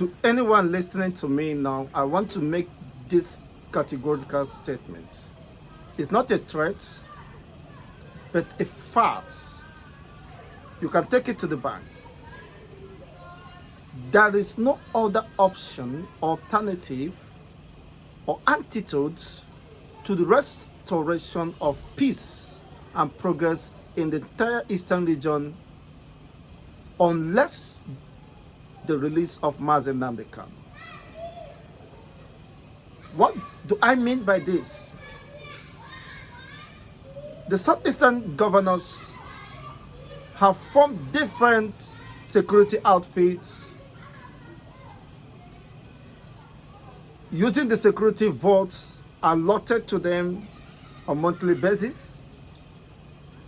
To anyone listening to me now, I want to make this categorical statement. It's not a threat, but a fact. You can take it to the bank. There is no other option, alternative, or antidote to the restoration of peace and progress in the entire Eastern region unless the release of Nnamdi Kanu. What do I mean by this? The Southeastern governors have formed different security outfits using the security votes allotted to them on a monthly basis.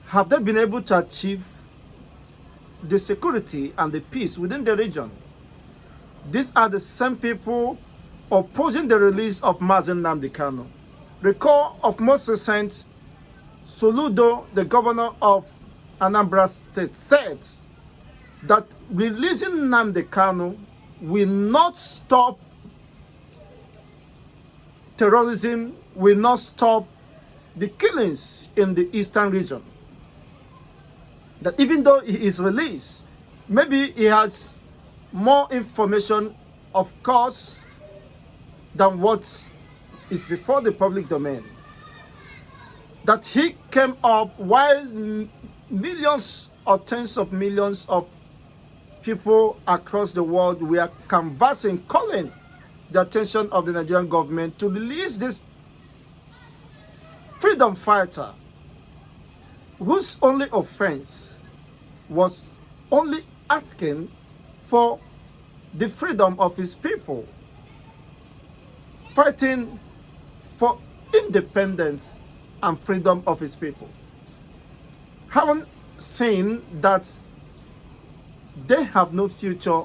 Have they been able to achieve the security and the peace within the region? These are the same people opposing the release of Nnamdi Kanu. Recall of most recent, Soludo, the governor of Anambra State, said that releasing Nnamdi Kanu will not stop terrorism, will not stop the killings in the eastern region. That even though he is released, maybe he has more information, of course, than what is before the public domain. That he came up while millions or tens of millions of people across the world were canvassing, calling the attention of the Nigerian government to release this freedom fighter whose only offense was only asking for the freedom of his people, fighting for independence and freedom of his people. Having seen that they have no future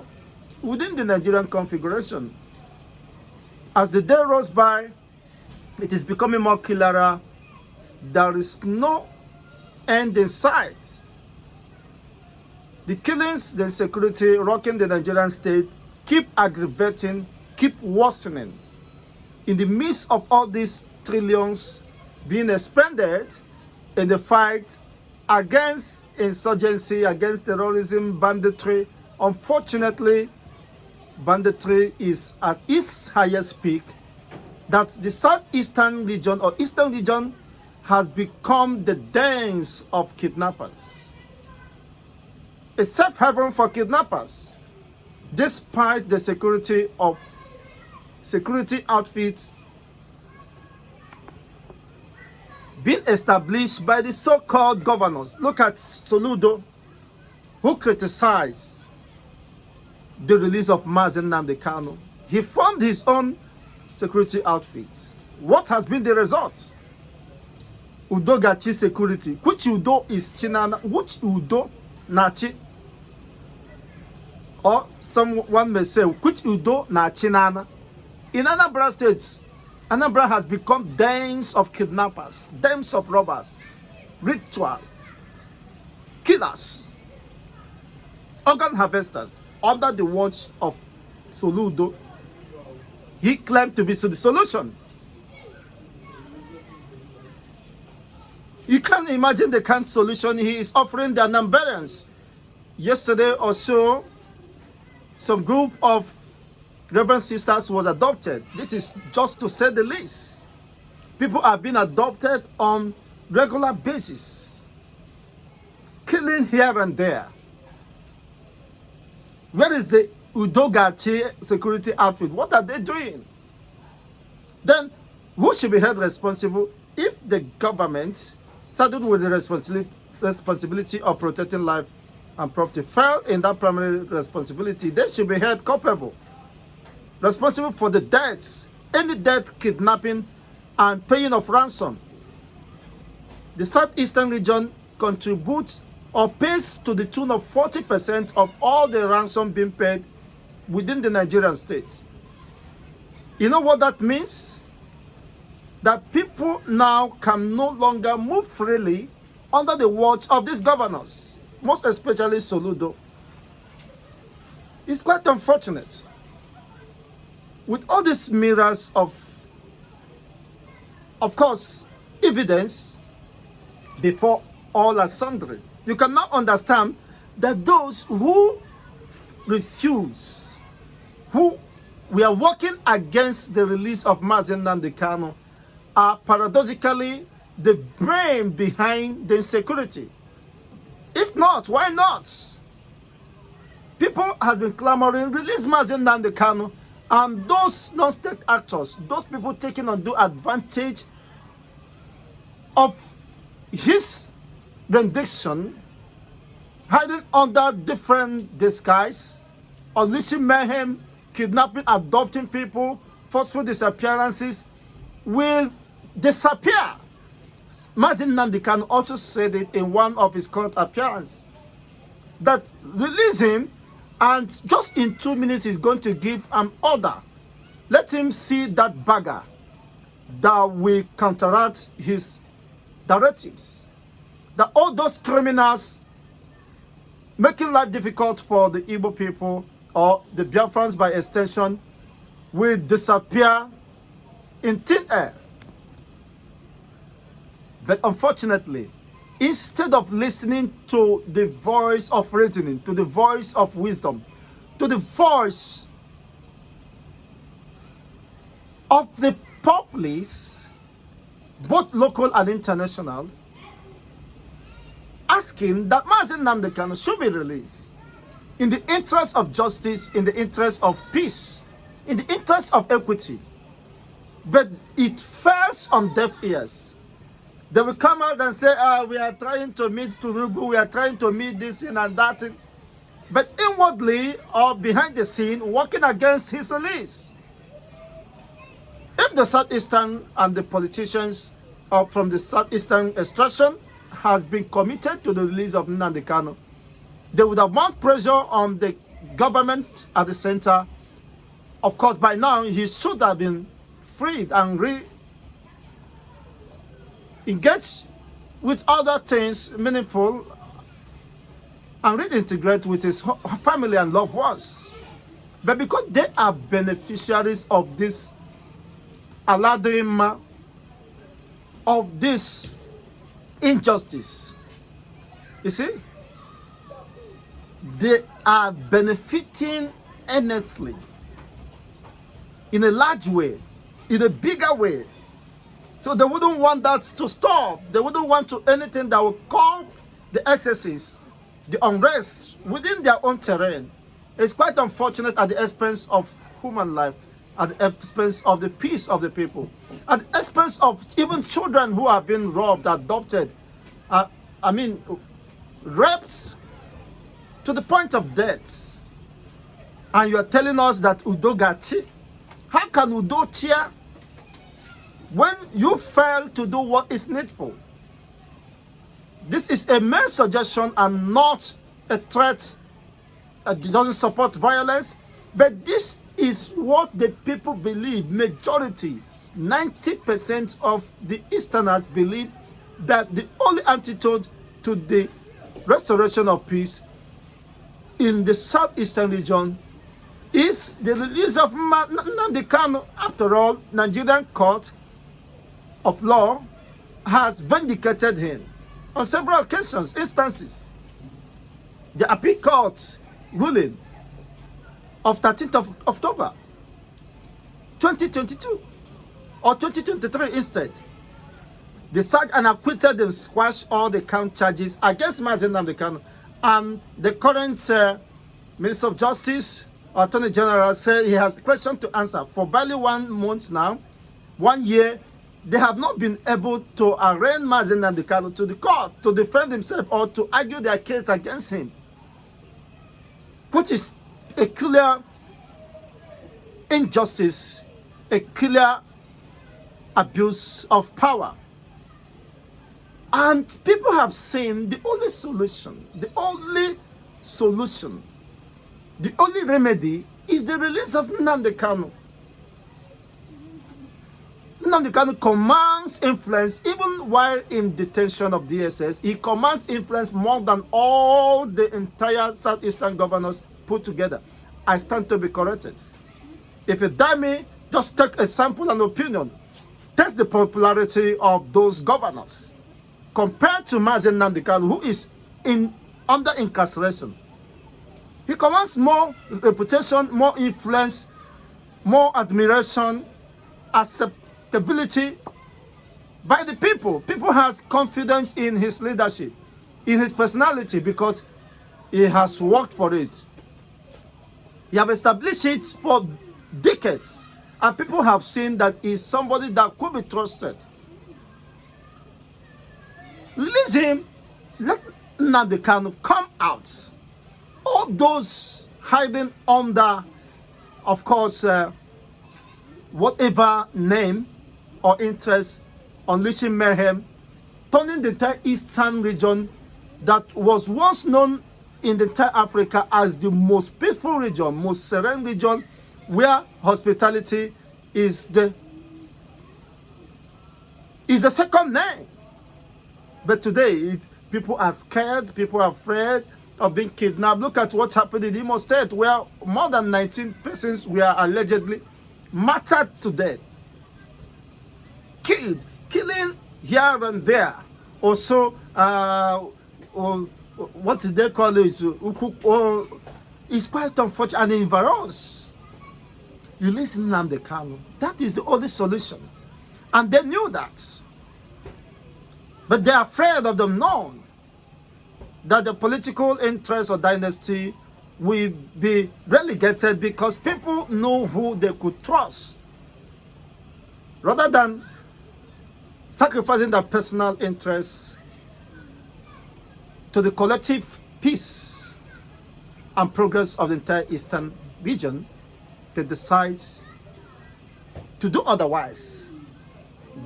within the Nigerian configuration, as the day rolls by, it is becoming more clearer. There is no end in sight. The killings, the insecurity rocking the Nigerian state keep aggravating, keep worsening. In the midst of all these trillions being expended in the fight against insurgency, against terrorism, banditry, unfortunately, banditry is at its highest peak. That the southeastern region or eastern region has become the dens of kidnappers, a safe haven for kidnappers, despite the security outfits being established by the so-called governors. Look at Soludo, who criticized the release of Nnamdi Kanu. He formed his own security outfit. What has been the result? Udo gachi security. Which Udo is Chinana? Which Udo nachi? Or someone may say, which Udo na Chinana? In Anambra State, Anambra has become dens of kidnappers, dens of robbers, ritual killers, organ harvesters, under the watch of Soludo. He claimed to be the solution. You can't imagine the kind of solution he is offering the Anambarians. Yesterday or so, some group of Reverend sisters was adopted. This is just to say the least. People are being adopted on regular basis, killing here and there. Where is the Udogachi security outfit? What are they doing? Then who should be held responsible if the government, started with the responsibility of protecting life and property, fell in that primary responsibility? They should be held culpable, responsible for the deaths, any death, kidnapping, and paying of ransom. The southeastern region contributes or pays to the tune of 40% of all the ransom being paid within the Nigerian state. You know what that means? That people now can no longer move freely under the watch of these governors, most especially Soludo. It's quite unfortunate. with all these mirrors of course, evidence before all are sundry, you can now understand that those who refuse, who we are working against the release of Nnamdi Kanu, are paradoxically the brain behind the insecurity. If not, why not? People have been clamoring, release Nnamdi Kanu, and those non-state actors, those people taking undue advantage of his rendition, hiding under different disguise, unleashing mayhem, kidnapping, adopting people, forceful disappearances, will disappear. Nnamdi Kanu also said it in one of his court appearances, that release him, and just in 2 minutes he's going to give an order. Let him see that bagger that will counteract his directives. That all those criminals making life difficult for the Igbo people, or the Biafrans by extension, will disappear in thin air. But unfortunately, instead of listening to the voice of reasoning, to the voice of wisdom, to the voice of the populace, both local and international, asking that Nnamdi Kanu should be released in the interest of justice, in the interest of peace, in the interest of equity. But it falls on deaf ears. They will come out and say, we are trying to meet Turugu, we are trying to meet this thing and that thing. But inwardly or behind the scene, working against his release. If the Southeastern and the politicians from the Southeastern extraction has been committed to the release of Nnamdi Kanu, they would have mounted pressure on the government at the center. Of course, by now, he should have been freed and engage with other things meaningful and reintegrate with his family and loved ones. But because they are beneficiaries of this Aladdin, of this injustice, you see, they are benefiting earnestly in a large way, in a bigger way. So they wouldn't want that to stop. They wouldn't want to anything that will calm the excesses, the unrest within their own terrain. It's quite unfortunate at the expense of human life, at the expense of the peace of the people, at the expense of even children who have been robbed, adopted, raped to the point of death. And you are telling us that Udo Gati? How can Udo cheer when you fail to do what is needful? This is a mere suggestion and not a threat. It doesn't support violence, but this is what the people believe. Majority, 90% of the Easterners believe that the only antidote to the restoration of peace in the Southeastern region is the release of Nnamdi Kanu. After all, Nigerian court of law has vindicated him on several occasions, instances. The appeal court ruling of 13th of October 2022 or 2023 instead, they charged and acquitted and squashed all the count charges against Nnamdi Kanu. And the current Minister of Justice, Attorney General, said he has a question to answer. For barely 1 month now, 1 year, they have not been able to arraign Nnamdi Kanu to the court to defend himself or to argue their case against him, which is a clear injustice, a clear abuse of power. And people have seen the only solution, the only remedy is the release of Nnamdi Kanu. Nnamdi Kanu commands influence even while in detention of DSS. He commands influence more than all the entire Southeastern governors put together. I stand to be corrected. If you dare me, just take a sample and opinion. Test the popularity of those governors compared to Nnamdi Kanu, who is under incarceration. He commands more reputation, more influence, more admiration, acceptability by the people. People has confidence in his leadership, in his personality, because he has worked for it. He has established it for decades, and people have seen that he is somebody that could be trusted. Release him. Let Nnamdi Kanu come out. All those hiding under, of course, whatever name or interest, unleashing mayhem, turning the entire eastern region that was once known in the entire Africa as the most peaceful region, most serene region, where hospitality is the second name. But today, people are scared, people are afraid of being kidnapped. Look at what happened in Imo State, where more than 19 persons were allegedly martyred to death. Killing here and there. Also, what did they call it? It's quite unfortunate. And in Varos, you listen to Nnamdi Kanu. That is the only solution. And they knew that. But they're afraid of the known, that the political interest or dynasty will be relegated because people know who they could trust, rather than sacrificing their personal interests to the collective peace and progress of the entire eastern region. They decide to do otherwise,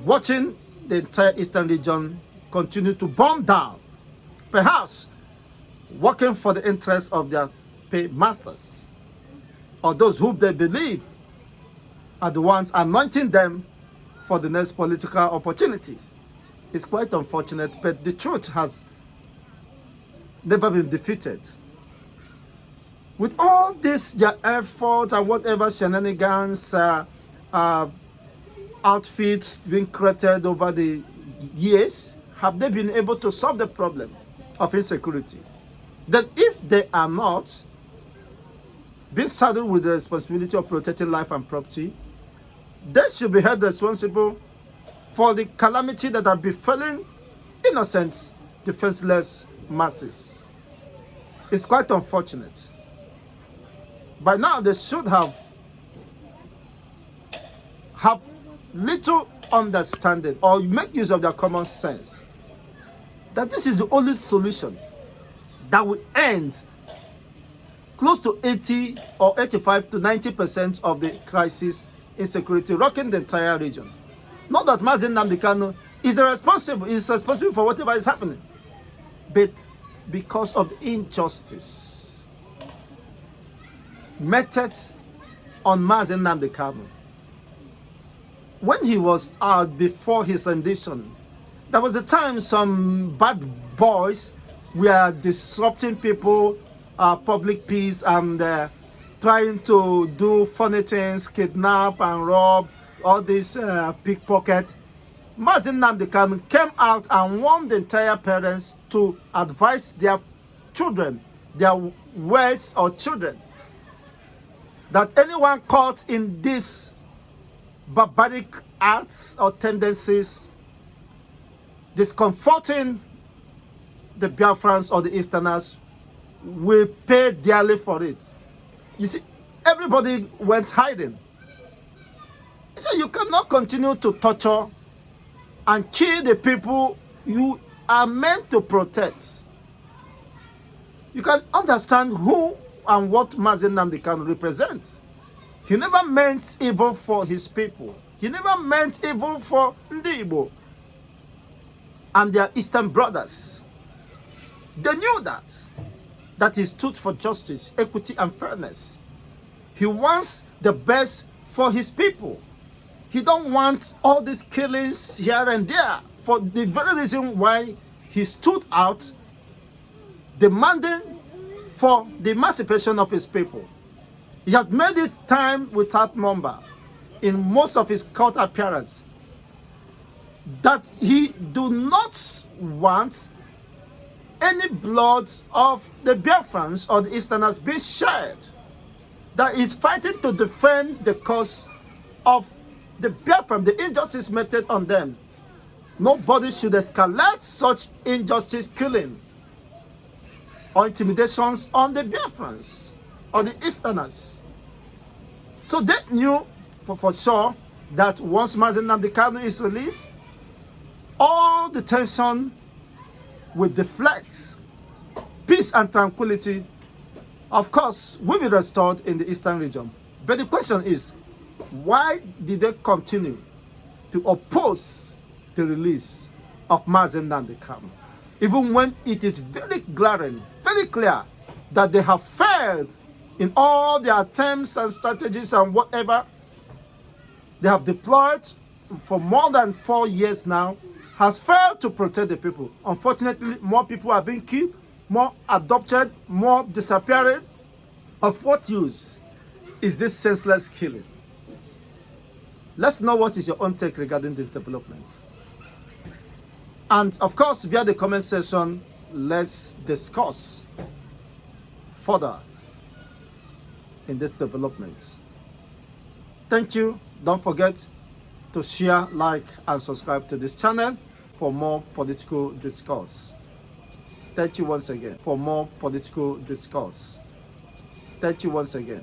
watching the entire eastern region continue to burn down, perhaps working for the interests of their paymasters, or those who they believe are the ones anointing them for the next political opportunities. It's quite unfortunate, but the truth has never been defeated. With all this, their effort and whatever shenanigans, outfits being created over the years, have they been able to solve the problem of insecurity? That if they are not being saddled with the responsibility of protecting life and property, they should be held responsible for the calamity that are befalling innocent, defenseless masses. It's quite unfortunate. By now, they should have little understanding or make use of their common sense that this is the only solution that will end close to 80 or 85 to 90% of the crisis insecurity rocking the entire region. Not that Nnamdi Kanu is responsible for whatever is happening, but because of injustice methods on Nnamdi Kanu. When he was out before his rendition, there was a time some bad boys were disrupting people, public peace, and trying to do funny things, kidnap and rob, all these pickpockets. Nnamdi Kanu came out and warned the entire parents to advise their children, their wives or children, that anyone caught in these barbaric acts or tendencies discomforting the Biafrans or the Easterners will pay dearly for it. You see, everybody went hiding. So you cannot continue to torture and kill the people you are meant to protect. You can understand who and what Nnamdi Kanu represents. He never meant evil for his people. He never meant evil for Ndi Igbo and their Eastern brothers. They knew that he stood for justice, equity, and fairness. He wants the best for his people. He don't want all these killings here and there, for the very reason why he stood out demanding for the emancipation of his people. He has made it time without number in most of his court appearances that he do not want any blood of the Biafrans or the Easterners be shed. That is fighting to defend the cause of the Biafran, the injustice meted on them. Nobody should escalate such injustice killing or intimidations on the Biafrans or the Easterners. So they knew for sure that once Nnamdi Kanu is released, all the tension will deflect. Peace and tranquility, of course, will be restored in the Eastern region. But the question is, why did they continue to oppose the release of Nnamdi Kanu, even when it is very glaring, very clear that they have failed in all their attempts and strategies and whatever they have deployed for more than 4 years now, has failed to protect the people. Unfortunately, more people are being killed, more adopted, more disappearing. Of what use is this senseless killing? Let's know what is your own take regarding this development. And of course, via the comment section, let's discuss further in this development. Thank you. Don't forget to share, like, and subscribe to this channel for more political discourse. Thank you once again for more political discourse. Thank you once again.